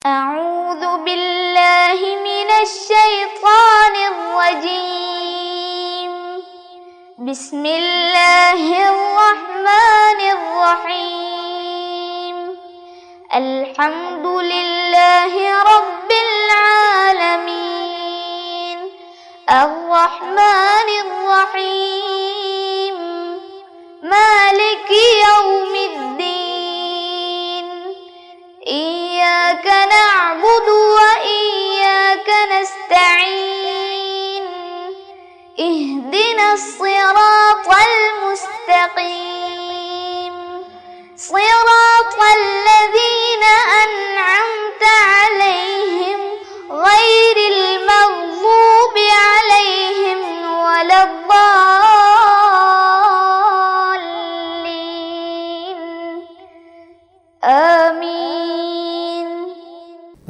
أعوذ بالله من الشيطان الرجيم. بسم الله الرحمن الرحيم. الحمد لله رب العالمين. الرحمن الرحيم. مالك يوم الدين. إياك نعبد وإياك نستعين. اهدنا الصراط المستقيم. صراط الذين أنعمت عليهم غير المغضوب عليهم ولا الضالين. آمين.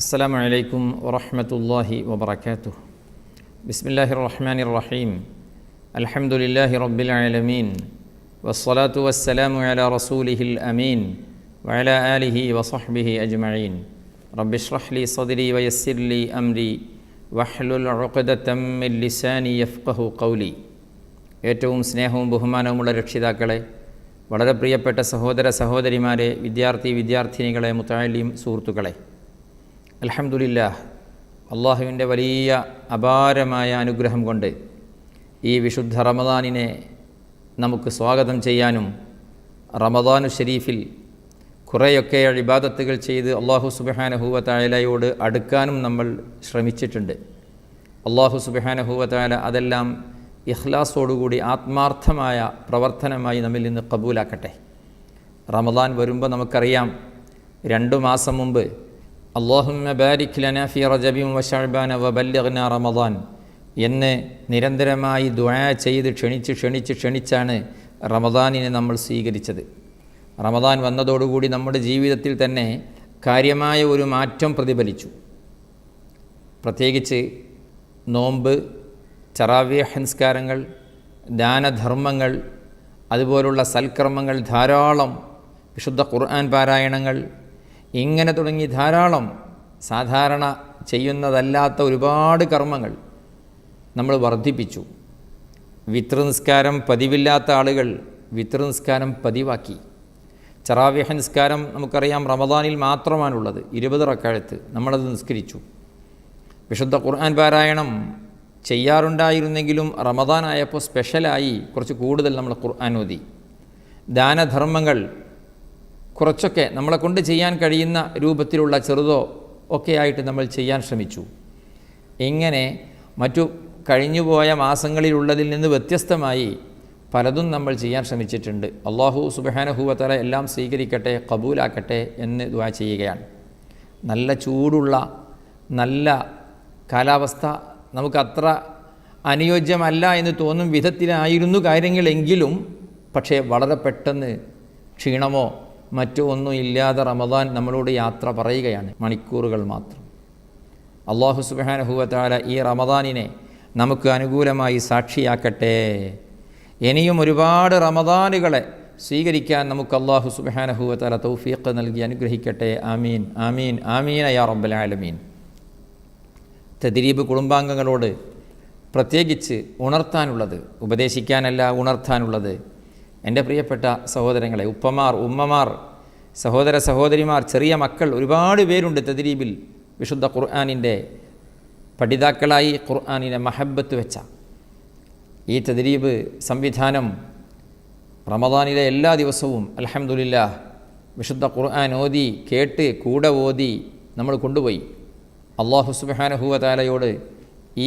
السلام عليكم ورحمة الله وبركاته. بسم الله الرحمن الرحيم. الحمد لله رب العالمين. والصلاة والسلام على رسوله الأمين وعلى آله وصحبه أجمعين. رب اشرح لي صدري ويسر لي أمري واحلل عقدة من لساني يفقه قولي. ഏറ്റവും സ്നേഹവും ബഹുമാനവുമുള്ള രക്ഷിതാക്കളെ, വളരെ പ്രിയപ്പെട്ട സഹോദര സഹോദരിമാരെ, വിദ്യാർത്ഥിനികളെ, മുതഅല്ലിം സുഹൃത്തുക്കളെ, അൽഹംദുലില്ലാഹ്, അള്ളാഹുവിൻ്റെ വലിയ അപാരമായ അനുഗ്രഹം കൊണ്ട് ഈ വിശുദ്ധ റമദാനിനെ നമുക്ക് സ്വാഗതം ചെയ്യാനും റമദാനു ഷരീഫിൽ കുറേയൊക്കെ ഇബാദത്തുകൾ ചെയ്ത് അള്ളാഹു സുബ്ഹാനഹു വ തആലയോട് അടുക്കാനും നമ്മൾ ശ്രമിച്ചിട്ടുണ്ട്. അള്ളാഹു സുബ്ഹാനഹു വ തആല അതെല്ലാം ഇഖ്ലാസോടുകൂടി ആത്മാർത്ഥമായ പ്രവർത്തനമായി നമ്മിൽ നിന്ന് കബൂലാക്കട്ടെ. റമദാൻ വരുമ്പോൾ നമുക്കറിയാം, 2 മാസം മുമ്പ് അല്ലാഹുമ്മ ബാരിക് ലനാ ഫി റജബിൻ വ ശഅബാന വ ബല്ലിഗ്നാ റമദാൻ എന്ന് നിരന്തരമായി ദുആ ചെയ്ത് ക്ഷണിച്ചാണ് റമദാനിനെ നമ്മൾ സ്വീകരിച്ചത്. റമദാൻ വന്നതോടുകൂടി നമ്മുടെ ജീവിതത്തിൽ തന്നെ കാര്യമായ ഒരു മാറ്റം പ്രതിഫലിച്ചു. പ്രത്യേകിച്ച് നോമ്പ്, തറാവീഹ് നിസ്കാരങ്ങൾ, ദാനധർമ്മങ്ങൾ, അതുപോലുള്ള സൽക്കർമ്മങ്ങൾ ധാരാളം, വിശുദ്ധ ഖുർആൻ പാരായണങ്ങൾ, ഇങ്ങനെ തുടങ്ങി ധാരാളം സാധാരണ ചെയ്യുന്നതല്ലാത്ത ഒരുപാട് കർമ്മങ്ങൾ നമ്മൾ വർദ്ധിപ്പിച്ചു. വിത്ർ നിസ്കാരം പതിവില്ലാത്ത ആളുകൾ വിത്ർ നിസ്കാരം പതിവാക്കി. തറാവീഹ് നിസ്കാരം നമുക്കറിയാം റമദാനിൽ മാത്രമാണുള്ളത്, 20 റക്അത്ത് നമ്മളത് നിസ്കരിച്ചു. വിശുദ്ധ ഖുർആൻ പാരായണം ചെയ്യാറുണ്ടായിരുന്നെങ്കിലും റമദാൻ ആയപ്പോൾ സ്പെഷ്യലായി കുറച്ച് കൂടുതൽ നമ്മൾ ഖുർആൻ ഓതി. ദാനധർമ്മങ്ങൾ കുറച്ചൊക്കെ നമ്മളെ കൊണ്ട് ചെയ്യാൻ കഴിയുന്ന രൂപത്തിലുള്ള ചെറുതോ ഒക്കെ ആയിട്ട് നമ്മൾ ചെയ്യാൻ ശ്രമിച്ചു. ഇങ്ങനെ മറ്റു കഴിഞ്ഞുപോയ മാസങ്ങളിലുള്ളതിൽ നിന്ന് വ്യത്യസ്തമായി പലതും നമ്മൾ ചെയ്യാൻ ശ്രമിച്ചിട്ടുണ്ട്. അല്ലാഹു സുബ്ഹാനഹു വ തആല എല്ലാം സ്വീകരിക്കട്ടെ, കബൂലാക്കട്ടെ എന്ന് ദുആ ചെയ്യുകയാണ്. നല്ല ചൂടുള്ള നല്ല കാലാവസ്ഥ നമുക്കത്ര അനുയോജ്യമല്ല എന്ന് തോന്നും വിധത്തിലായിരുന്നു കാര്യങ്ങളെങ്കിലും, പക്ഷേ വളരെ പെട്ടെന്ന് ക്ഷീണമോ മറ്റോ ഒന്നും ഇല്ലാതെ റമദാൻ നമ്മളോട് യാത്ര പറയുകയാണ്. മണിക്കൂറുകൾ മാത്രം. അല്ലാഹു സുബ്ഹാനഹു വ തആല ഈ റമദാനിനെ നമുക്ക് അനുകൂലമായി സാക്ഷിയാക്കട്ടെ. ഇനിയും ഒരുപാട് റമദാനുകളെ സ്വീകരിക്കാൻ നമുക്ക് അല്ലാഹു സുബ്ഹാനഹു വ തആല തൗഫീഖ് നൽകി അനുഗ്രഹിക്കട്ടെ. ആമീൻ ആമീൻ ആമീൻ യാ റബ്ബൽ ആലമീൻ. തദ്രീബ് കുടുംബാംഗങ്ങളോട് പ്രത്യേകിച്ച് ഉണർത്താനുള്ളത്, ഉപദേശിക്കാനല്ല ഉണർത്താനുള്ളത്, എൻ്റെ പ്രിയപ്പെട്ട സഹോദരങ്ങളെ, ഉപ്പമാർ, ഉമ്മമാർ, സഹോദര സഹോദരിമാർ, ചെറിയ മക്കൾ ഒരുപാട് പേരുണ്ട് തദ്രീബിൽ വിശുദ്ധ ഖുർആനിൻ്റെ പഠിതാക്കളായി ഖുർആനിനെ മഹബത്ത് വെച്ച ഈ തദ്രീബ് സംവിധാനം റമദാനിലെ എല്ലാ ദിവസവും അൽഹംദുലില്ലാഹ് വിശുദ്ധ ഖുർആൻ ഓതി കേട്ട് കൂടെ ഓതി നമ്മൾ കൊണ്ടുപോയി. അല്ലാഹു സുബ്ഹാനഹു വ തആലയോട്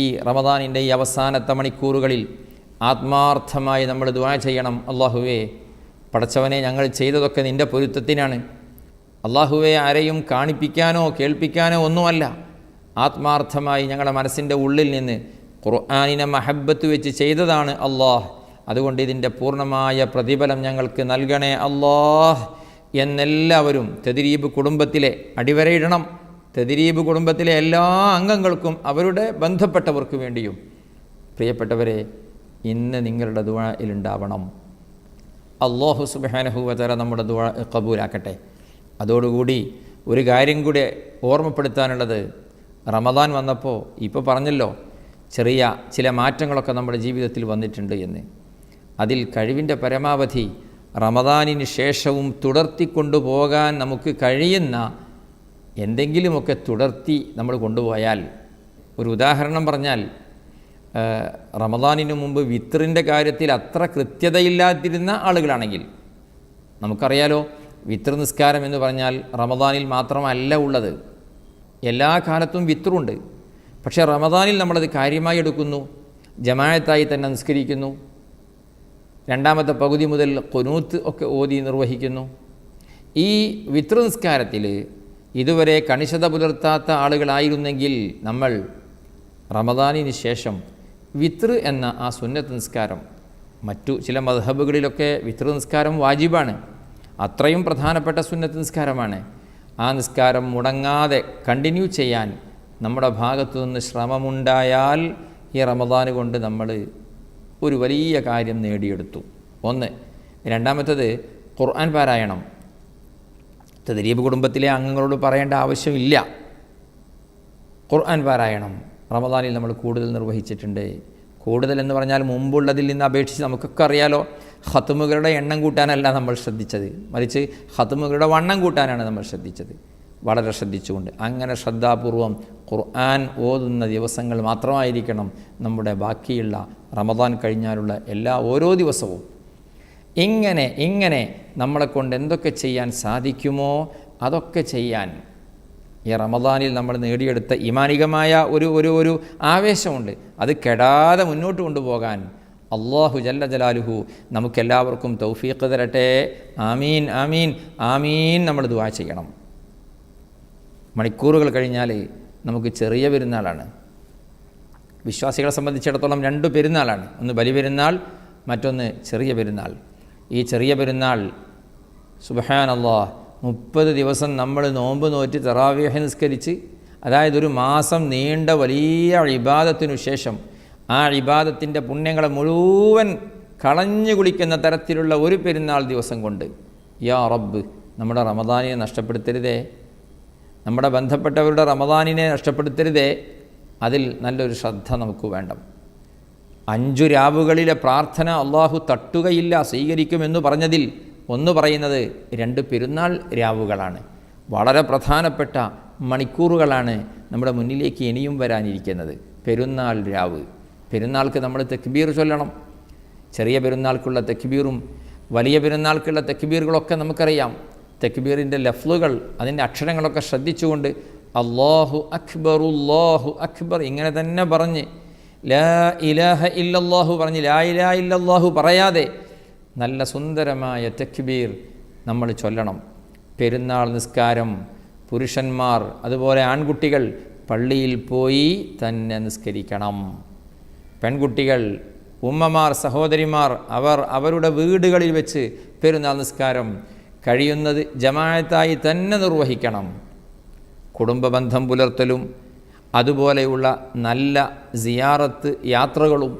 ഈ റമദാനിൻ്റെ ഈ അവസാനത്തെ മണിക്കൂറുകളിൽ ആത്മാർത്ഥമായി നമ്മൾ ദുആ ചെയ്യണം. അല്ലാഹുവേ, പടച്ചവനെ, ഞങ്ങൾ ചെയ്തതൊക്കെ നിൻ്റെ പൊരുത്തത്തിനാണ്. അല്ലാഹുവേ, ആരെയും കാണിപ്പിക്കാനോ കേൾപ്പിക്കാനോ ഒന്നുമല്ല, ആത്മാർത്ഥമായി ഞങ്ങളുടെ മനസ്സിൻ്റെ ഉള്ളിൽ നിന്ന് ഖുർആനിനെ മഹബത്ത് വെച്ച് ചെയ്തതാണ് അല്ലാഹ്. അതുകൊണ്ട് ഇതിൻ്റെ പൂർണ്ണമായ പ്രതിഫലം ഞങ്ങൾക്ക് നൽകണേ അല്ലാഹ് എന്നെല്ലാവരും തദ്രീബ് കുടുംബത്തിലെ അടിവരയിടണം. തദ്രീബ് കുടുംബത്തിലെ എല്ലാ അംഗങ്ങൾക്കും അവരുടെ ബന്ധപ്പെട്ടവർക്ക് വേണ്ടിയും. പ്രിയപ്പെട്ടവരെ, ഇന്ന് നിങ്ങളുടെ ദുആയിലുണ്ടാവണം. അല്ലാഹു സുബ്ഹാനഹു വ തആല നമ്മുടെ ദുആ ഖബൂലാക്കട്ടെ. അതോടുകൂടി ഒരു കാര്യം കൂടി ഓർമ്മപ്പെടുത്താനുള്ളത്, റമദാൻ വന്നപ്പോൾ ഇപ്പോൾ പറഞ്ഞല്ലോ ചെറിയ ചില മാറ്റങ്ങളൊക്കെ നമ്മുടെ ജീവിതത്തിൽ വന്നിട്ടുണ്ട് എന്ന്. അതിൽ കഴിവിൻ്റെ പരമാവധി റമദാനിന് ശേഷവും തുടർത്തിക്കൊണ്ടുപോകാൻ നമുക്ക് കഴിയുന്ന എന്തെങ്കിലുമൊക്കെ തുടർത്തി നമ്മൾ കൊണ്ടുപോയാൽ, ഒരു ഉദാഹരണം പറഞ്ഞാൽ, റമദാനിന് മുമ്പ് വിത്റിൻ്റെ കാര്യത്തിൽ അത്ര കൃത്യതയില്ലാതിരുന്ന ആളുകളാണെങ്കിൽ, നമുക്കറിയാലോ വിത്ർ നിസ്കാരം എന്ന് പറഞ്ഞാൽ റമദാനിൽ മാത്രമല്ല ഉള്ളത്, എല്ലാ കാലത്തും വിത്റുണ്ട്. പക്ഷേ റമദാനിൽ നമ്മളത് കാര്യമായി എടുക്കുന്നു, ജമാഅത്തായി തന്നെ നിസ്കരിക്കുന്നു, രണ്ടാമത്തെ പകുതി മുതൽ ഖുനൂത്ത് ഒക്കെ ഓതി നിർവഹിക്കുന്നു. ഈ വിത്ർ നിസ്കാരത്തിൽ ഇതുവരെ കണിശത പുലർത്താത്ത ആളുകളായിരുന്നെങ്കിൽ നമ്മൾ റമദാനിന് ശേഷം വിത്ർ എന്ന ആ സുന്നത്ത് നിസ്കാരം, മറ്റു ചില മദ്ഹബുകളിലൊക്കെ വിത്ർ നിസ്കാരം വാജിബാണ്, അത്രയും പ്രധാനപ്പെട്ട സുന്നത്ത് നിസ്കാരമാണ്. ആ നിസ്കാരം മുടങ്ങാതെ കണ്ടിന്യൂ ചെയ്യാൻ നമ്മുടെ ഭാഗത്തു നിന്ന് ശ്രമമുണ്ടായാൽ ഈ റമദാൻ കൊണ്ട് നമ്മൾ ഒരു വലിയ കാര്യം നേടിയെടുത്തു. ഒന്ന്. രണ്ടാമത്തത് ഖുർആൻ പാരായണം. തദ്രീബ് കുടുംബത്തിലെ അംഗങ്ങളോട് പറയേണ്ട ആവശ്യമില്ല. ഖുർആൻ പാരായണം റമദാനിൽ നമ്മൾ കൂടുതൽ നിർവഹിച്ചിട്ടുണ്ട്. കൂടുതൽ എന്ന് പറഞ്ഞാൽ മുമ്പുള്ളതിൽ നിന്ന് അപേക്ഷിച്ച് നമുക്കൊക്കെ അറിയാലോ, ഖത്മുകളുടെ എണ്ണം കൂട്ടാനല്ല നമ്മൾ ശ്രദ്ധിച്ചത്, മറിച്ച് ഖത്മുകളുടെ വണ്ണം കൂട്ടാനാണ് നമ്മൾ ശ്രദ്ധിച്ചത്. വളരെ ശ്രദ്ധിച്ചുകൊണ്ട് അങ്ങനെ ശ്രദ്ധാപൂർവം ഖുർആൻ ഓതുന്ന ദിവസങ്ങൾ മാത്രമായിരിക്കണം നമ്മുടെ ബാക്കിയുള്ള റമദാൻ കഴിഞ്ഞാലുള്ള ഓരോ ദിവസവും. ഇങ്ങനെ നമ്മളെക്കൊണ്ട് എന്തൊക്കെ ചെയ്യാൻ സാധിക്കുമോ അതൊക്കെ ചെയ്യാൻ ഈ റമദാനിൽ നമ്മൾ നേടിയെടുത്ത ഈമാനികമായ ഒരു ആവേശമുണ്ട്. അത് കെടാതെ മുന്നോട്ട് കൊണ്ടുപോകാൻ അല്ലാഹു ജല്ല ജലാലുഹു നമുക്കെല്ലാവർക്കും തൗഫീഖ് തരട്ടെ. ആമീൻ ആമീൻ ആമീൻ. നമ്മൾ ദുആ ചെയ്യണം. മണിക്കൂറുകൾ കഴിഞ്ഞാൽ നമുക്ക് ചെറിയ പെരുന്നാളാണ്. വിശ്വാസികളെ സംബന്ധിച്ചിടത്തോളം 2 പെരുന്നാളാണ്, ഒന്ന് ബലിപെരുന്നാൾ, മറ്റൊന്ന് ചെറിയ പെരുന്നാൾ. ഈ ചെറിയ പെരുന്നാൾ സുബ്ഹാനല്ലാഹ് 30 ദിവസം നമ്മൾ നോമ്പ് നോറ്റ് തറാവീഹ് നിസ്കരിച്ച്, അതായത് ഒരു മാസം നീണ്ട വലിയ ഇബാദത്തിനു ശേഷം ആ ഇബാദത്തിൻ്റെ പുണ്യങ്ങളെ മുഴുവൻ കളഞ്ഞു കുളിക്കുന്ന തരത്തിലുള്ള ഒരു പെരുന്നാൾ ദിവസം കൊണ്ട് യാ റബ്ബ് നമ്മുടെ റമദാനിനെ നഷ്ടപ്പെടുത്തരുതേ, നമ്മുടെ ബന്ധപ്പെട്ടവരുടെ റമദാനിനെ നഷ്ടപ്പെടുത്തരുതേ. അതിൽ നല്ലൊരു ശ്രദ്ധ നമുക്ക് വേണം. 5 രാവുകളിലെ പ്രാർത്ഥന അള്ളാഹു തട്ടുകയില്ല, സ്വീകരിക്കുമെന്ന് പറഞ്ഞതിൽ ഒന്ന് പറയുന്നത് 2 പെരുന്നാൾ രാവുകളാണ്. വളരെ പ്രധാനപ്പെട്ട മണിക്കൂറുകളാണ് നമ്മുടെ മുന്നിലേക്ക് ഇനിയും വരാനിരിക്കുന്നത്. പെരുന്നാൾ രാവ്, പെരുന്നാൾക്ക് നമ്മൾ തക്ബീർ ചൊല്ലണം. ചെറിയ പെരുന്നാൾക്കുള്ള തക്ബീറും വലിയ പെരുന്നാൾക്കുള്ള തക്ബീറുകളൊക്കെ നമുക്കറിയാം. തക്ബീറിൻ്റെ ലഫ്ലുകൾ, അതിൻ്റെ അക്ഷരങ്ങളൊക്കെ ശ്രദ്ധിച്ചുകൊണ്ട് അല്ലാഹു അക്ബർ ഇങ്ങനെ തന്നെ പറഞ്ഞ്, ലാ ഇലാഹ ഇല്ലല്ലാഹു പറഞ്ഞ് ലാ ഇലാഹ ഇല്ലല്ലാഹു പറയാതെ നല്ല സുന്ദരമായ തക്ബീർ നമ്മൾ ചൊല്ലണം. പെരുന്നാൾ നിസ്കാരം പുരുഷന്മാർ അതുപോലെ ആൺകുട്ടികൾ പള്ളിയിൽ പോയി തന്നെ നിസ്കരിക്കണം. പെൺകുട്ടികൾ, ഉമ്മമാർ, സഹോദരിമാർ അവരുടെ വീടുകളിൽ വെച്ച് പെരുന്നാൾ നിസ്കാരം കഴിയുന്നത് ജമാഅത്തായി തന്നെ നിർവഹിക്കണം. കുടുംബബന്ധം പുലർത്തലും അതുപോലെയുള്ള നല്ല സിയാറത്ത് യാത്രകളും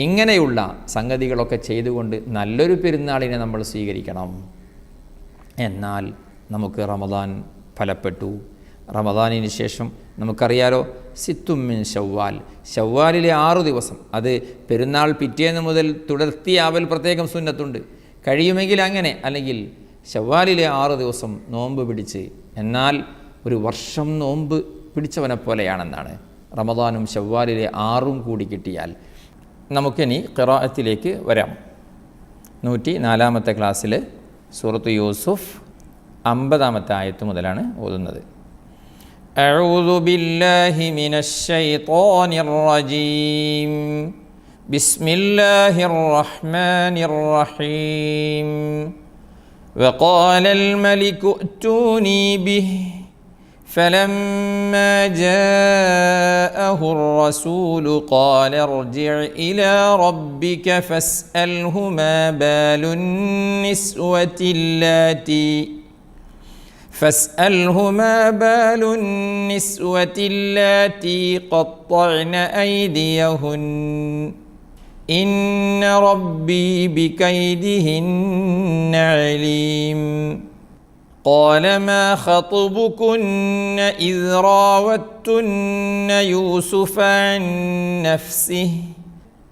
ഇങ്ങനെയുള്ള സംഗതികളൊക്കെ ചെയ്തുകൊണ്ട് നല്ലൊരു പെരുന്നാളിനെ നമ്മൾ സ്വീകരിക്കണം. എന്നാൽ നമുക്ക് റമദാൻ ഫലപ്പെട്ടു. റമദാനിന് ശേഷം നമുക്കറിയാലോ സിത്തുമ്മിൻ ഷവ്വാൽ, ഷവ്വാലിലെ 6 ദിവസം, അത് പെരുന്നാൾ പിറ്റേന്ന് മുതൽ തുടർത്തിയാവൽ പ്രത്യേകം സുന്നത്തുണ്ട്. കഴിയുമെങ്കിൽ അങ്ങനെ, അല്ലെങ്കിൽ ഷവ്വാലിലെ 6 ദിവസം നോമ്പ് പിടിച്ച്, എന്നാൽ ഒരു വർഷം നോമ്പ് പിടിച്ചവനെ പോലെയാണെന്നാണ്. റമദാനും ഷവ്വാലിലെ 6ഉം കൂടി കിട്ടിയാൽ. നമുക്കിനി ഖിറാഅത്തിലേക്ക് വരാം. 104-ാമത്തെ ക്ലാസ്സിൽ സൂറത്ത് യൂസുഫ് 50-ാമത്തെ ആയത്ത് മുതലാണ് ഓതുന്നത്. അഊദു ബില്ലാഹി മിനശ് ശൈത്വാനിർ റജീം. ബിസ്മില്ലാഹിർ റഹ്മാനിർ റഹീം. വഖാലൽ മലികു അ്തൂനി ബിഹി فلما جاءه الرسول قال ارجع إلى ربك فاسأله ما بال النسوة اللاتي قطعن أيديهن إن ربي بكيدهن عليم. قال ما خطبكن إذ راوتن يوسف عن نفسه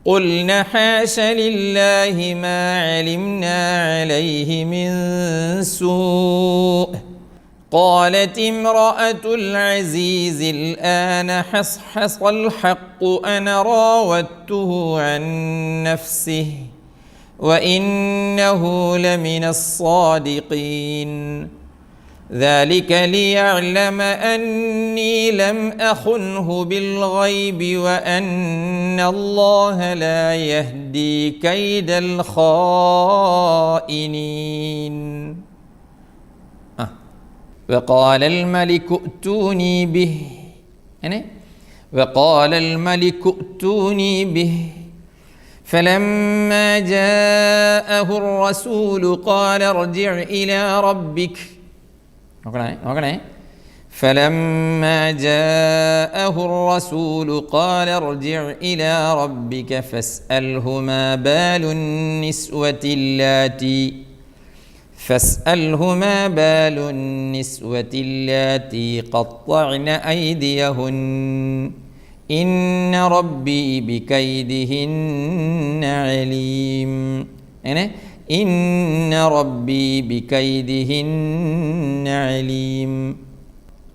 قلن حاش لله ما علمنا عليه من سوء قالت امرأة العزيز الآن حصحص الحق أنا راودته عن نفسه وإنه لمن الصادقين ذلك ليعلم أني لم أخنه بالغيب وأن الله لا يهدي كيد الخائنين. وقال الملك ائتوني به وقال الملك ائتوني به فلما جاءه الرسول قال ارجع إلى ربك فلما جاءه الرسول قال ارجع إلى ربك فاسأله ما بال النسوة اللاتي قطعن أيديهن إن ربي بكيدهن عليم. إن ربي بكيدهن عليم.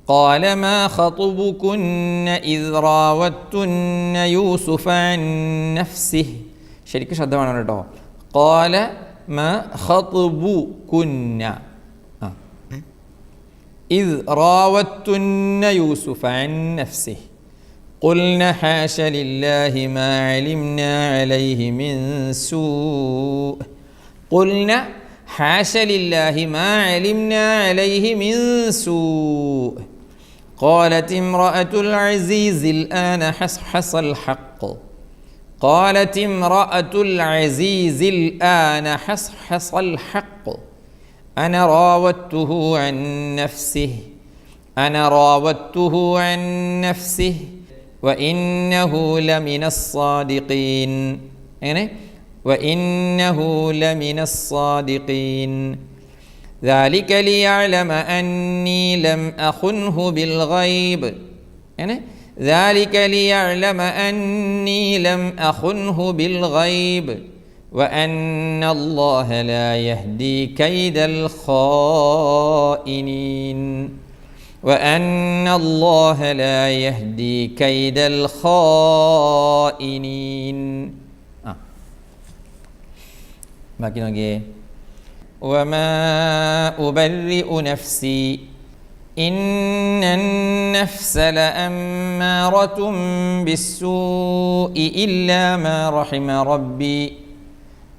قال ما خطبكن إذ راوتن يوسف عن نفسه. ശരിക്കും ശബ്ദമാണ് കേട്ടോ. قال ما خطبكن إذ راوتن يوسف عن نفسه قلنا حاش لله ما علمنا عليه من سوء قلنا حاش لله ما علمنا عليه من سوء قالت امرأة العزيز الآن حصحص الحق قالت امرأة العزيز الآن حصحص الحق أنا راودته عن نفسه وإنه لمن الصادقين ذلك ليعلم أني لم أخنه بالغيب وأن الله لا يهدي كيد الخائنين ബാക്കി നോക്കിയേ. وما أبرئ نفسي إن النفس لأمارة بالسوء إلا ما رحم ربي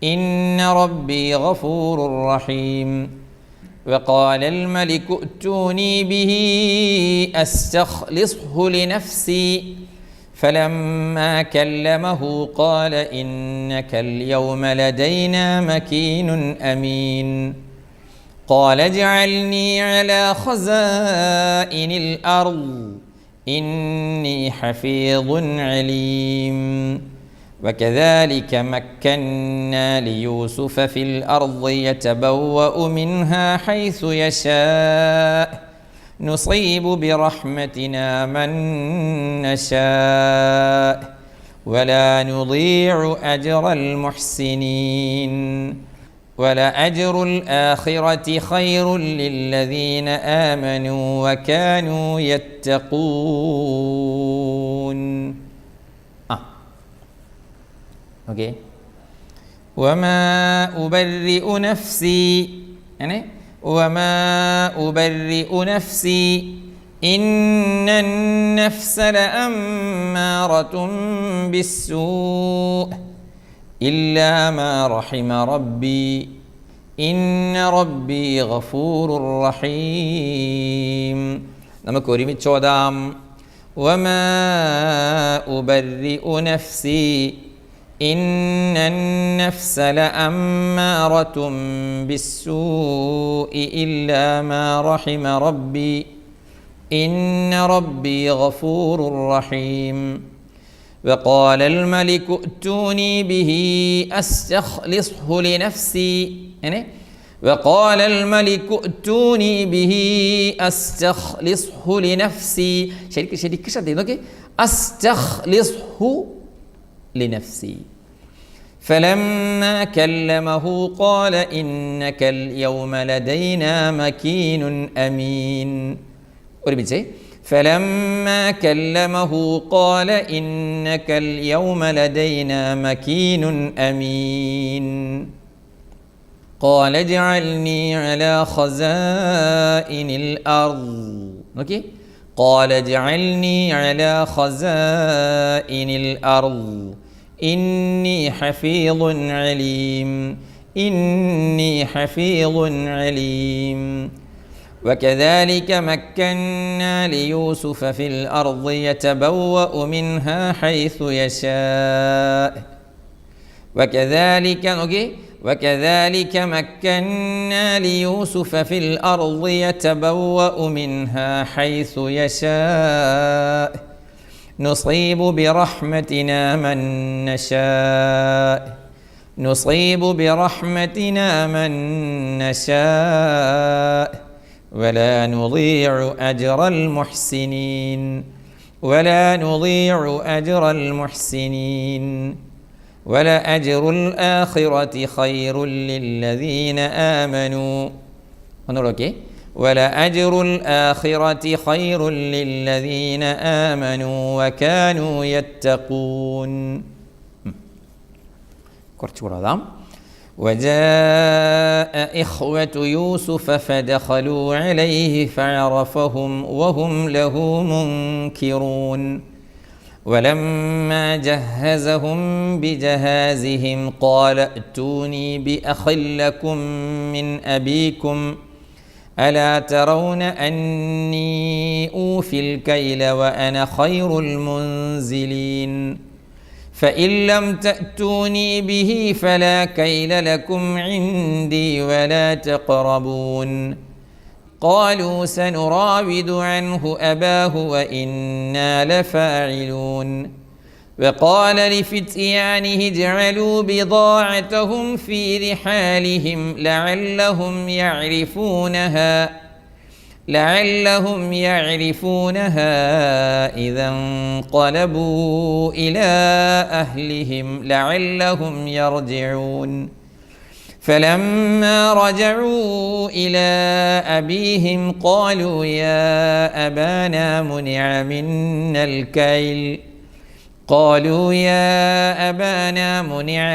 إن ربي غفور رحيم. وقال الملك ائتوني به أستخلصه لنفسي فلما كلمه قال إنك اليوم لدينا مكين أمين. قال اجعلني على خزائن الأرض إني حفيظ عليم. وكذلك مكنا ليوسف في الأرض يتبوأ منها حيث يشاء نصيب برحمتنا من نشاء ولا نضيع أجر المحسنين ولأجر الآخرة خير للذين آمنوا وكانوا يتقون. Okay. وما أبرئ نفسي إن النفس لأمارة بالسوء إلا ما رحم ربي إن ربي غفور رحيم. നമുക്ക് ഒരുമിച്ച് ഓതാം. وما أبرئ نفسي إن النفس لأمارة بالسوء إلا ما رحم ربي إن ربي غفور رحيم. وقال الملك ائتوني به أستخلصه لنفسي وقال الملك ائتوني به أستخلصه لنفسي. ശരിക്ക് ശ്രദ്ധ നോക്കി, أستخلصه لنفسي. فلما كلمه قال إنك اليوم لدينا مكين أمين. ഒരുമിച്ച്, فلما كلمه قال إنك اليوم لدينا مكين أمين. قال اجعلني على خزائن الأرض. اوكي، قال اجعلني على خزائن الأرض إني حفيظ عليم. إني حفيظ عليم. وكذلك مكنا ليوسف في الأرض يتبوأ منها حيث يشاء. وكذلك مكنا ليوسف في الأرض يتبوأ منها حيث يشاء نصيب برحمتنا من نشاء. نصيب برحمتنا من نشاء ولا نضيع أجر المحسنين. ولا نضيع أجر المحسنين. ولأجر الآخرة خير للذين آمنوا. ഒന്നുകൂടെ, ولأجر الآخرة خير للذين آمنوا وكانوا يتقون. കുറച്ചുകൂടെ അതാം. وجاء إخوة يوسف فدخلوا عليه فعرفهم وهم له منكرون. ولما جهزهم بجهازهم قال ائتوني بأخ لكم من أبيكم ألا ترون أني أوفي الكيل وأنا خير المنزلين. فإن لم تأتوني به فلا كيل لكم عندي ولا تقربون. قالوا سنراود عنه أباه وإنا لفاعلون. وقال لفتيانه اجعلوا بضاعتهم في رحالهم لعلهم يعرفونها إذا انقلبوا إلى أهلهم لعلهم يرجعون. فلما رجعوا إلى أبيهم قالوا يا أبانا منع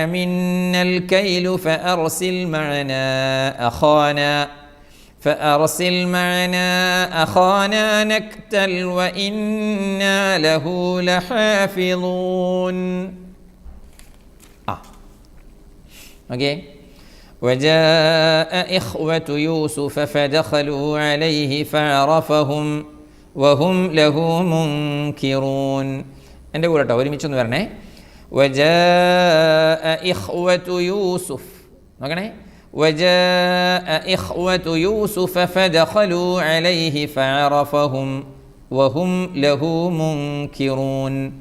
منا الكيل فأرسل معنا أخانا نكتل وإنا له لحافظون. اوكي. وجاء إخوة يوسف فدخلوا عليه فعرفهم وهم له منكرون. എൻ്റെ കൂടെ ഒരുമിച്ചൊന്ന് വരണേ. وجاء إخوة يوسف. നോക്കണേ. وجاء إخوة يوسف فدخلوا عليه فعرفهم وهم له منكرون.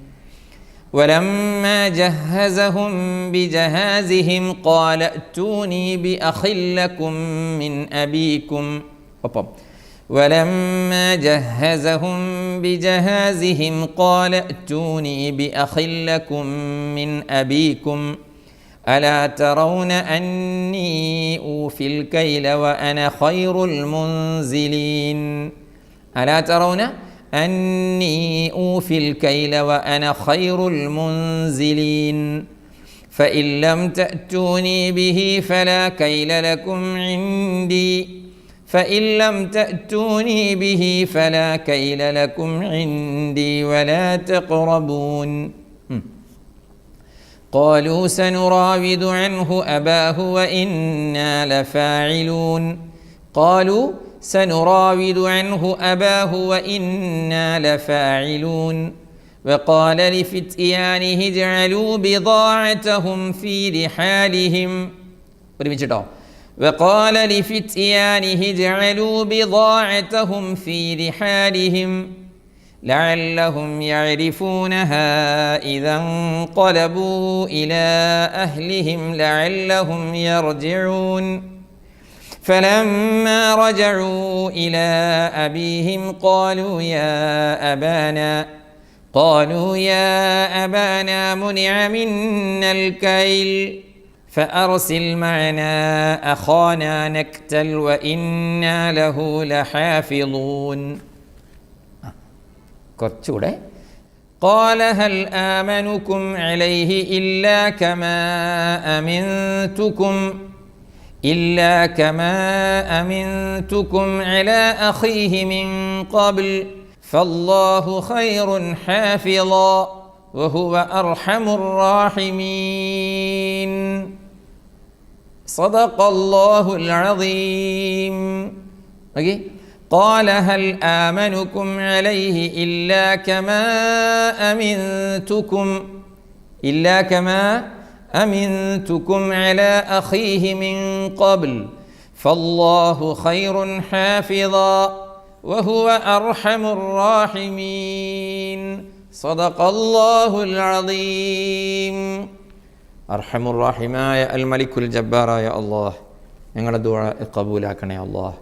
ولما جهزهم بجهازهم قال ائتوني بأخ لكم من أبيكم. ولما جهزهم بجهازهم قال ائتوني بأخ لكم من أبيكم ألا ترون أني أوفي الكيل وأنا خير المنزلين. ألا ترون أني أوفي الكيل وأنا خير المنزلين. فإن لم تأتوني به فلا كيل لكم عندي. فإن لم تأتوني به فلا كيل لكم عندي ولا تقربون. قالوا سنراود عنه أباه وإنا لفاعلون. قالوا سنراود عنه أباه وإنا لفاعلون. وقال لفتيانه اجعلوا بضاعتهم في رحالهم. وقال لفتيانه اجعلوا بضاعتهم في رحالهم لعلهم يعرفونها إذا انقلبوا إلى أهلهم لعلهم يرجعون. فلما رجعوا إلى أبيهم قالوا يا أبانا منع منا الكيل فأرسل معنا أخانا نكتل وإنا له لحافظون. കുറച്ചുകൂടെ قال هل آمنكم عليه إلا كما أمنتكم على أخيه من قبل فالله خير حافظا وهو أرحم الراحمين. صدق الله العظيم. Okay. قال هل آمنكم عليه إلا كما أمنتكم على أخيه من قبل فالله خير حافظا وهو أرحم الراحمين. صدق الله العظيم. അർഹമുർ റഹീമായ അൽ മലിക്കുൽ ജബ്ബാറായ അല്ലാഹ്, ഞങ്ങളുടെ ദുആ ഖബൂലാക്കണേ അല്ലാഹ്.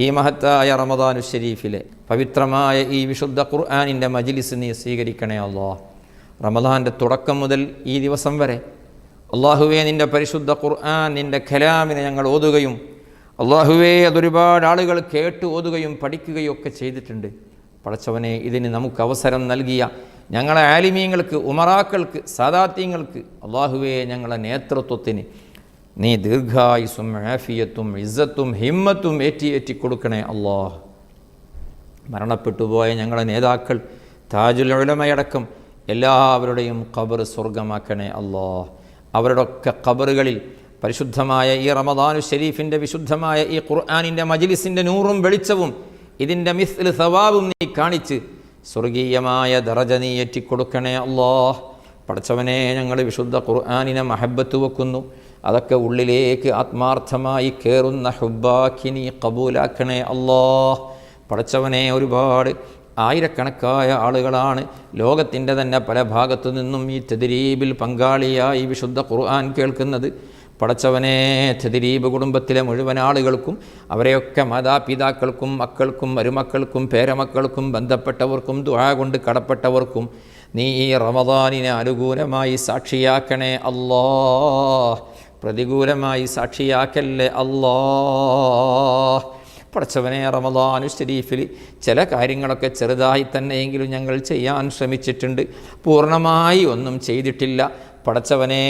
ഈ മഹത്തായ റമദാനു ശരീഫിലെ പവിത്രമായ ഈ വിശുദ്ധ ഖുർആനിൻ്റെ മജ്ലിസ് നീ സ്വീകരിക്കണേ അല്ലാഹ്. റമദാൻ്റെ തുടക്കം മുതൽ ഈ ദിവസം വരെ അള്ളാഹുവേ നിൻ്റെ പരിശുദ്ധ ഖുർആൻ, നിൻ്റെ കലാമിനെ ഞങ്ങൾ ഓതുകയും അള്ളാഹുവേ അതൊരുപാട് ആളുകൾ കേട്ട് ഓതുകയും പഠിക്കുകയും ഒക്കെ ചെയ്തിട്ടുണ്ട്. പടച്ചവനെ, ഇതിന് നമുക്ക് അവസരം നൽകിയ ഞങ്ങളെ ആലിമീങ്ങൾക്ക്, ഉമറാക്കൾക്ക്, സാദാത്യങ്ങൾക്ക് അള്ളാഹുവേ ഞങ്ങളെ നേതൃത്വത്തിന് നീ ദീർഘായുസ്സും ആഫിയത്തും ഇസ്സത്തും ഹിമ്മത്തും ഏറ്റി കൊടുക്കണേ അല്ലാഹ്. മരണപ്പെട്ടുപോയ ഞങ്ങളെ നേതാക്കൾ താജുൽ ഉലമയടക്കം എല്ലാവരുടെയും ഖബർ സ്വർഗമാക്കണേ അല്ലാഹ്. അവരുടെയൊക്കെ ഖബറുകളിൽ പരിശുദ്ധമായ ഈ റമദാനു ശരീഫിൻ്റെ വിശുദ്ധമായ ഈ ഖുർആനിൻ്റെ മജ്ലിസിൻ്റെ നൂറും വെളിച്ചവും ഇതിൻ്റെ മിസ്ൽ സവാബും നീ കാണിച്ച് സ്വർഗീയമായ ദറജ നീ ഏറ്റിക്കൊടുക്കണേ അല്ലാഹ്. പടച്ചവനെ, ഞങ്ങൾ വിശുദ്ധ ഖുർആനിനെ മഹബത്ത് വെക്കുന്നു. അതൊക്കെ ഉള്ളിലേക്ക് ആത്മാർത്ഥമായി കയറുന്ന ഹുബ്ബാക്കി നീ ഖബൂലാക്കണേ അല്ലാഹ്. പടച്ചവനെ, ഒരുപാട് ആയിരക്കണക്കായ ആളുകളാണ് ലോകത്തിൻ്റെ തന്നെ പല ഭാഗത്തു നിന്നും ഈ തദ്രീബിൽ പങ്കാളിയായി വിശുദ്ധ ഖുർആൻ കേൾക്കുന്നത്. പടച്ചവനെ, തദ്രീബ് കുടുംബത്തിലെ മുഴുവൻ ആളുകൾക്കും അവരെയൊക്കെ മാതാപിതാക്കൾക്കും മക്കൾക്കും മരുമക്കൾക്കും പേരമക്കൾക്കും ബന്ധപ്പെട്ടവർക്കും ദുആ കൊണ്ട് കടപ്പെട്ടവർക്കും നീ ഈ റമദാനിനെ അനുകൂലമായി സാക്ഷിയാക്കണേ അല്ലാഹ്. പ്രതികൂലമായി സാക്ഷിയാക്കല്ലേ അല്ലാഹ്. പടച്ചവനെ, റമദാനു ശരീഫിൽ ചില കാര്യങ്ങളൊക്കെ ചെറുതായി തന്നെയെങ്കിലും ഞങ്ങൾ ചെയ്യാൻ ശ്രമിച്ചിട്ടുണ്ട്, പൂർണ്ണമായി ഒന്നും ചെയ്തിട്ടില്ല. പടച്ചവനെ,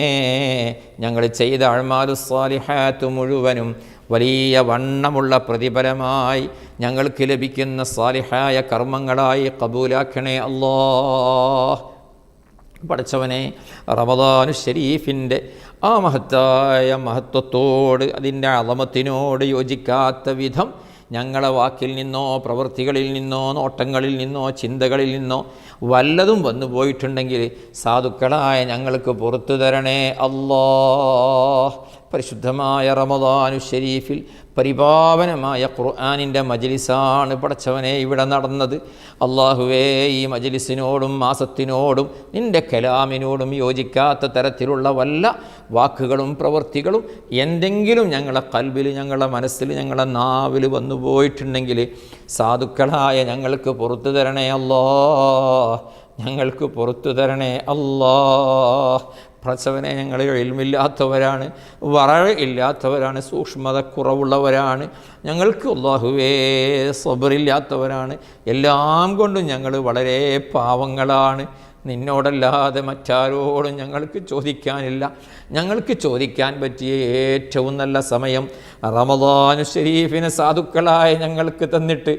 ഞങ്ങൾ ചെയ്ത അഅ്മാലു സ്വാലിഹാത്ത് മുഴുവനും വലിയ വണ്ണമുള്ള പ്രതിഫലമായി ഞങ്ങൾക്ക് ലഭിക്കുന്ന സ്വാലിഹായ കർമ്മങ്ങളായി ഖബൂലാക്കണേ അല്ലാഹ്. പടച്ചവനെ, റമദാനു ശരീഫിൻ്റെ ആ മഹത്തായ മഹത്വത്തോട്, അതിൻ്റെ അളമത്തിനോട് യോജിക്കാത്ത വിധം ഞങ്ങളെ വാക്കിൽ നിന്നോ പ്രവൃത്തികളിൽ നിന്നോ നോട്ടങ്ങളിൽ നിന്നോ ചിന്തകളിൽ നിന്നോ വല്ലതും വന്നു പോയിട്ടുണ്ടെങ്കിൽ സാധുക്കളായ ഞങ്ങൾക്ക് പുറത്തു തരണേ അല്ലാഹ്. പരിശുദ്ധമായ റമദാനു ശരീഫിൽ പരിപാവനമായ ഖുർആനിൻ്റെ മജ്ലിസാണ് പടച്ചവനെ ഇവിടെ നടന്നത്. അള്ളാഹുവേ, ഈ മജ്ലിസിനോടും മാസത്തിനോടും നിൻ്റെ കലാമിനോടും യോജിക്കാത്ത തരത്തിലുള്ള വല്ല വാക്കുകളും പ്രവൃത്തികളും എന്തെങ്കിലും ഞങ്ങളെ ഖൽബിൽ, ഞങ്ങളുടെ മനസ്സിൽ, ഞങ്ങളുടെ നാവിൽ വന്നു പോയിട്ടുണ്ടെങ്കിൽ സാധുക്കളായ ഞങ്ങൾക്ക് പുറത്തു തരണേ അല്ലാഹ്. ഞങ്ങൾക്ക് പുറത്തു തരണേ അല്ലാഹ്. പടച്ചവനെ, ഞങ്ങൾ ഇൽമില്ലാത്തവരാണ്, വറഴ ഇല്ലാത്തവരാണ്, സൂക്ഷ്മത കുറവുള്ളവരാണ്, ഞങ്ങൾക്ക് അല്ലാഹുവേ സബറില്ലാത്തവരാണ്. എല്ലാം കൊണ്ടും ഞങ്ങൾ വളരെ പാവങ്ങളാണ്. നിന്നോടല്ലാതെ മറ്റാരോടും ഞങ്ങൾക്ക് ചോദിക്കാനില്ല. ഞങ്ങൾക്ക് ചോദിക്കാൻ പറ്റിയ ഏറ്റവും നല്ല സമയം റമദാനു ശരീഫിനെ സാധുക്കളായ ഞങ്ങൾക്ക് തന്നിട്ട്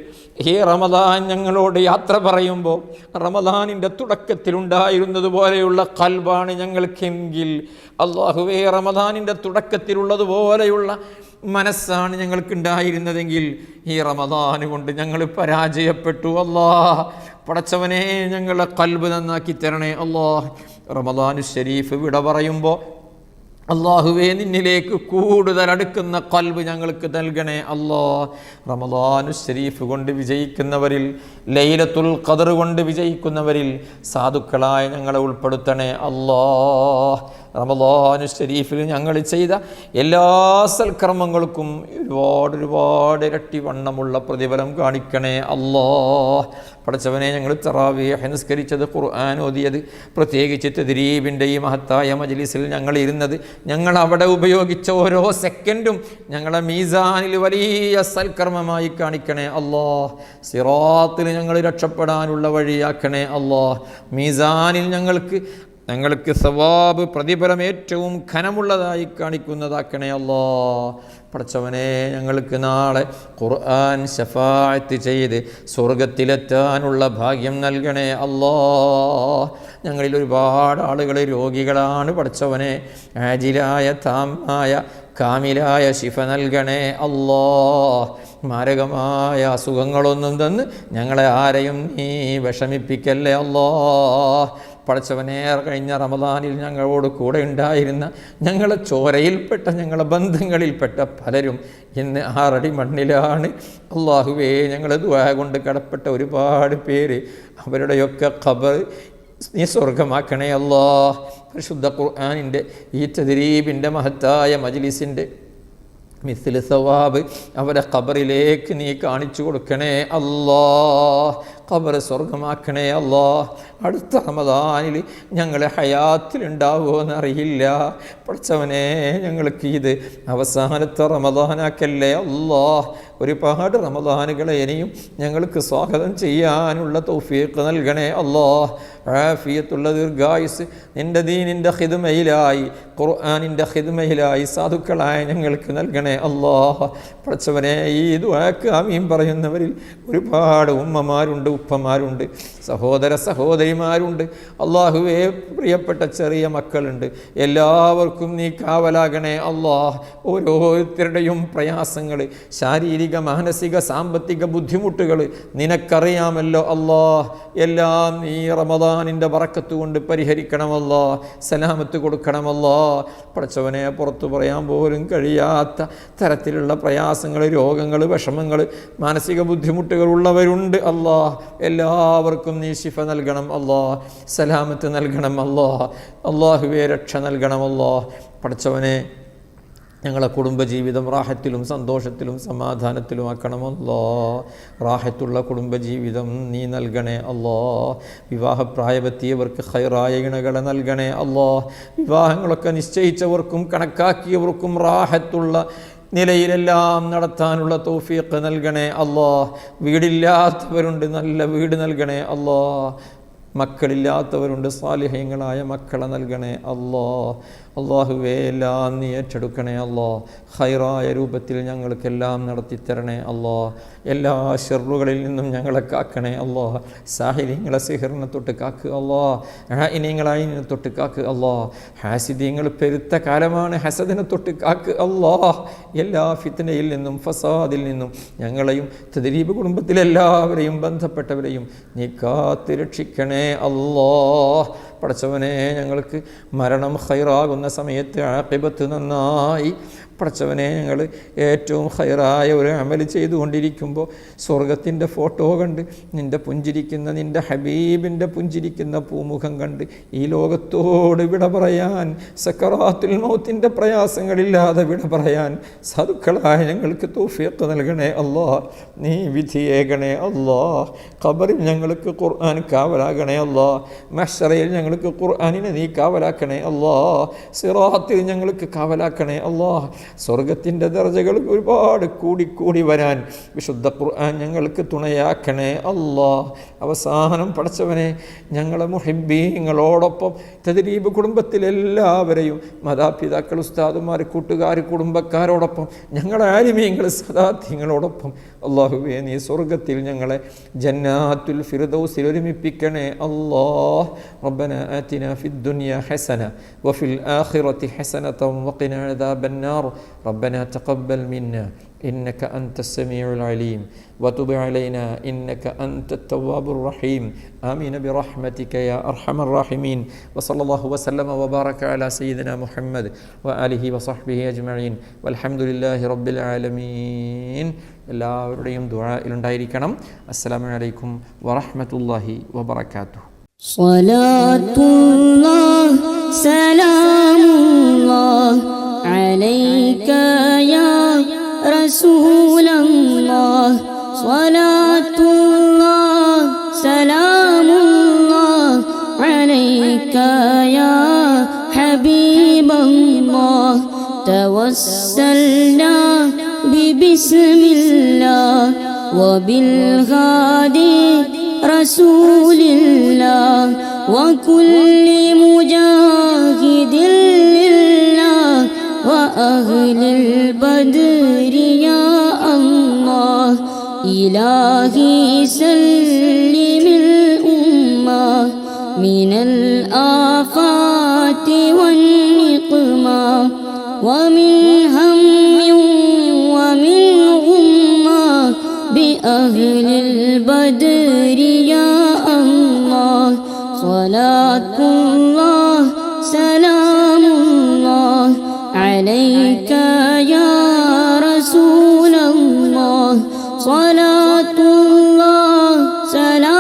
ഈ റമദാൻ ഞങ്ങളോട് യാത്ര പറയുമ്പോൾ റമദാനിൻ്റെ തുടക്കത്തിലുണ്ടായിരുന്നതുപോലെയുള്ള ഖൽബാണ് ഞങ്ങൾക്കെങ്കിൽ അല്ലാഹുവേ, റമദാനിൻ്റെ തുടക്കത്തിലുള്ളതുപോലെയുള്ള മനസ്സാണ് ഞങ്ങൾക്കുണ്ടായിരുന്നതെങ്കിൽ ഈ റമദാൻ കൊണ്ട് ഞങ്ങൾ പരാജയപ്പെട്ടു. അല്ലാഹ്, പടച്ചവനെ, ഞങ്ങളെ ഖൽബ് നന്നാക്കി തരണേ അല്ലാഹ്. റമദാനു ശരീഫ് വിട പറയുമ്പോൾ അല്ലാഹുവേ, നിന്നിലേക്ക് കൂടുതൽ അടുക്കുന്ന ഖൽബ് ഞങ്ങൾക്ക് നൽകണേ അല്ലാഹ്. റമദാനു ശരീഫ് കൊണ്ട് വിജയിക്കുന്നവരിൽ, ലൈലത്തുൽ ഖദർ കൊണ്ട് വിജയിക്കുന്നവരിൽ സാധുക്കളായ ഞങ്ങളെ ഉൾപ്പെടുത്തണേ അല്ലാഹ്. റമളാനു ശരീഫിൽ ഞങ്ങൾ ചെയ്ത എല്ലാ സൽക്കർമ്മങ്ങൾക്കും ഒരുപാട് ഇരട്ടി വണ്ണമുള്ള പ്രതിഫലം കാണിക്കണേ അല്ലാഹ്. പടച്ചവനെ, ഞങ്ങൾ തറാവീഹ് നിസ്കരിച്ചത്, ഖുർആൻ ഓതിയത്, പ്രത്യേകിച്ച് തദ്രീബിൻ്റെ ഈ മഹത്തായ മജ്ലിസിൽ ഞങ്ങൾ ഇരുന്നത്, ഞങ്ങൾ അവിടെ ഉപയോഗിച്ച ഓരോ സെക്കൻഡും ഞങ്ങളെ മീസാനിൽ വലിയ സൽക്കർമ്മമായി കാണിക്കണേ അല്ലാഹ്. സിറാത്തിൽ ഞങ്ങൾ രക്ഷപ്പെടാനുള്ള വഴിയാക്കണേ അല്ലാഹ്. മീസാനിൽ ഞങ്ങൾക്ക് സവാബ്, പ്രതിഫലം ഏറ്റവും ഘനമുള്ളതായി കാണിക്കുന്നതാക്കണേ അല്ലാഹ്. പടച്ചവനെ, ഞങ്ങൾക്ക് നാളെ ഖുർആൻ ശഫാഅത്ത് ചെയ്ത് സ്വർഗത്തിലെത്താനുള്ള ഭാഗ്യം നൽകണേ അല്ലാഹ്. ഞങ്ങളിൽ ഒരുപാട് ആളുകൾ രോഗികളാണ്. പടച്ചവനെ, ആജിലായ താമായ കാമിലായ ശിഫ നൽകണേ അല്ലാഹ്. മാരകമായ അസുഖങ്ങളൊന്നും തന്ന് ഞങ്ങളെ ആരെയും നീ വിഷമിപ്പിക്കല്ലേ അല്ലാഹ്. പടച്ചവനെ, കഴിഞ്ഞ റമദാനിൽ ഞങ്ങളോട് കൂടെ ഉണ്ടായിരുന്ന, ഞങ്ങളെ ചോരയിൽപ്പെട്ട, ഞങ്ങളെ ബന്ധങ്ങളിൽപ്പെട്ട പലരും ഇന്ന് ആറടി മണ്ണിലാണ്. അല്ലാഹുവേ, ഞങ്ങൾ ദുആ കൊണ്ട് കടപ്പെട്ട ഒരുപാട് പേര്, അവരുടെയൊക്കെ ഖബർ നീ സ്വർഗമാക്കണേ അല്ലാഹ്. പരിശുദ്ധ ഖുർആനിൻ്റെ ഈ തദ്രീബിൻ്റെ മഹത്തായ മജ്ലിസിൻ്റെ മിസ്ലു സവാബ് അവരെ ഖബറിലേക്ക് നീ കാണിച്ചു കൊടുക്കണേ അല്ലാഹ്. ഖബർ സ്വർഗമാക്കണേ അല്ലാഹ്. അടുത്ത റമദാനിൽ ഞങ്ങൾ ഹയാത്തിലുണ്ടാവുമോ എന്നറിയില്ല. പഠിച്ചവനെ, ഞങ്ങൾക്ക് ഇത് അവസാനത്തെ റമദാനാക്കല്ലേ അല്ലാഹ്. ഒരുപാട് റമദാനുകളെ ഇനിയും ഞങ്ങൾക്ക് സ്വാഗതം ചെയ്യാനുള്ള തൗഫീഖ് നൽകണേ അല്ലാഹ്. ആഫിയത്തുള്ള ദീർഘായുസ് നിൻ്റെ ദീനിൻ്റെ ഖിദ്മയിലായി, ഖുർആനിൻ്റെ ഖിദ്മയിലായി സാധുക്കളായ ഞങ്ങൾക്ക് നൽകണേ അല്ലാഹ്. പഠിച്ചവനെ, ഈ ദുആക്ക് ആമീൻ പറയുന്നവരിൽ ഒരുപാട് ഉമ്മമാരുണ്ട്, ഉപ്പമാരുണ്ട്, സഹോദര സഹോദരിമാരുണ്ട്. അല്ലാഹുവേ, പ്രിയപ്പെട്ട ചെറിയ മക്കളുണ്ട്. എല്ലാവർക്കും നീ കാവലാകണേ അല്ലാഹ്. ഓരോരുത്തരുടെയും പ്രയാസങ്ങൾ, ശാരീരിക, മാനസിക, സാമ്പത്തിക ബുദ്ധിമുട്ടുകൾ നിനക്കറിയാമല്ലോ അല്ലാഹ്. എല്ലാം നീ റമദാനിൻ്റെ ബറക്കത്ത് കൊണ്ട് പരിഹരിക്കണമല്ലോ, സലാമത്ത് കൊടുക്കണമല്ലോ. പടച്ചവനെ, പുറത്തു പറയാൻ പോലും കഴിയാത്ത തരത്തിലുള്ള പ്രയാസങ്ങൾ, രോഗങ്ങൾ, വിഷമങ്ങൾ, മാനസിക ബുദ്ധിമുട്ടുകൾ ഉള്ളവരുണ്ട് അല്ലാഹ്. എല്ലാവർക്കും നീ ശിഫ നൽകണം അല്ലാഹ്, സലാമത്ത് നൽകണം അല്ലാഹ്. അല്ലാഹുവേ, രക്ഷ നൽകണം അല്ലാഹ്. പടച്ചവനെ, ഞങ്ങളെ കുടുംബജീവിതം റാഹത്തിലും സന്തോഷത്തിലും സമാധാനത്തിലും ആക്കണമല്ലോ. റാഹത്തുള്ള കുടുംബജീവിതം നീ നൽകണേ അല്ലോ. വിവാഹപ്രായമെത്തിയവർക്ക് ഖൈറായ ഇണകളെ നൽകണേ അല്ലോ. വിവാഹങ്ങളൊക്കെ നിശ്ചയിച്ചവർക്കും കണക്കാക്കിയവർക്കും റാഹത്തുള്ള നിലയിലെല്ലാം നടത്താനുള്ള തൗഫീഖ് നൽകണേ അല്ലോ. വീടില്ലാത്തവരുണ്ട്, നല്ല വീട് നൽകണേ അല്ലോ. മക്കളില്ലാത്തവരുണ്ട്, സാലിഹ്യങ്ങളായ മക്കളെ നൽകണേ അല്ലോ. അള്ളാഹുവേ, എല്ലാം നീ ഏറ്റെടുക്കണേ അല്ലോ. ഖൈറായ രൂപത്തിൽ ഞങ്ങൾക്കെല്ലാം നടത്തിത്തരണേ അല്ലോ. എല്ലാ ഷെറുകളിൽ നിന്നും ഞങ്ങളെ കാക്കണേ അല്ലോ. സാഹിര്യങ്ങളെ സിഹിറിനെ തൊട്ട് കാക്ക് അല്ലോ. ഇനിങ്ങളായി തൊട്ട് കാക്ക് അല്ലോ. ഹാസിദ്യങ്ങൾ പെരുത്ത കാലമാണ്, ഹസദിനെ തൊട്ട് കാക്ക് അല്ലോ. എല്ലാ ഫിത്നയിൽ നിന്നും ഫസാദിൽ നിന്നും ഞങ്ങളെയും തദ്രീബ് കുടുംബത്തിലെല്ലാവരെയും ബന്ധപ്പെട്ടവരെയും നീ കാത്ത് രക്ഷിക്കണേ അല്ലോ. പടച്ചവനെ, ഞങ്ങൾക്ക് മരണം ഖൈറാകുന്ന സമയത്ത് ആഖിബത്ത് നന്നായി. പടച്ചവനെ, ഞങ്ങൾ ഏറ്റവും ഖൈറായ ഒരു അമൽ ചെയ്തുകൊണ്ടിരിക്കുമ്പോൾ സ്വർഗത്തിൻ്റെ ഫോട്ടോ കണ്ട്, നിൻ്റെ പുഞ്ചിരിക്കുന്ന, നിൻ്റെ ഹബീബിൻ്റെ പുഞ്ചിരിക്കുന്ന പൂമുഖം കണ്ട് ഈ ലോകത്തോട് വിട പറയാൻ, സക്കറാത്തുൽ മൗത്തിൻ്റെ പ്രയാസങ്ങളില്ലാതെ വിട പറയാൻ സാധുക്കളായ ഞങ്ങൾക്ക് തൗഫീഖ് നൽകണേ അല്ലാഹ്. നീ വിധിയേകണേ അല്ലാഹ്. ഖബറിൽ ഞങ്ങൾക്ക് ഖുർആൻ കാവലാകണേ അല്ലാഹ്. മഹ്ശറയിൽ ഞങ്ങൾക്ക് ഖുർആനിനെ നീ കാവലാക്കണേ അല്ലാഹ്. സിറാത്തിൽ ഞങ്ങൾക്ക് കാവലാക്കണേ അല്ലാഹ്. സ്വർഗത്തിൻ്റെ ദർജകൾ ഒരുപാട് കൂടി വരാൻ വിശുദ്ധ ഖുർആൻ ഞങ്ങൾക്ക് തുണയാക്കണേ അല്ലാഹ്. അവസാനം പടച്ചവനെ, ഞങ്ങളെ മുഹിബ്ബീങ്ങളോടൊപ്പം തദ്രീബ് കുടുംബത്തിലെല്ലാവരെയും, മാതാപിതാക്കൾ, ഉസ്താദുമാർ, കൂട്ടുകാർ, കുടുംബക്കാരോടൊപ്പം, ഞങ്ങളെ ആലിമീങ്ങൾ, സദാത്യങ്ങളോടൊപ്പം അല്ലാഹുവേ, നീ സ്വർഗത്തിൽ ഞങ്ങളെ ജന്നാത്തുൽ ഫിർദൗസിൽ ഒരുമിപ്പിക്കണേ അല്ലാഹ്. റബ്ബനാ ആതിനാ ഫിദ്ദുനിയാ ഹസന വഫിൽ ആഖിറതി ഹസനതൻ വഖിനാ അദാബന്നാർ. ربنا تقبل منا إنك أنت السميع العليم وتب علينا إنك أنت التواب الرحيم. آمين برحمتك يا أرحم الراحمين. وصلى الله وسلم وبارك على سيدنا محمد وآله وصحبه أجمعين والحمد لله رب العالمين. എല്ലാവരുടെയും ദുആയിലുണ്ടായിരിക്കണം. അസ്സലാമു അലൈക്കും വറഹ്മത്തുള്ളാഹി വബറകാതുഹു. സ്വലാത്തുല്ലാഹ് സലാമു الله عليك يا رسول الله صلاة الله سلام الله عليك يا حبيب الله توسلنا ببسم الله وبالهادي رسول الله وكل مجاهد لله وأهل البدر يا الله إلهي سلم الأمة من الآفات والنقمة ومن هم ومن غمة بأهل البدر يا الله صلاة الله سلام الله عليك يا رسول الله صلاة الله سلام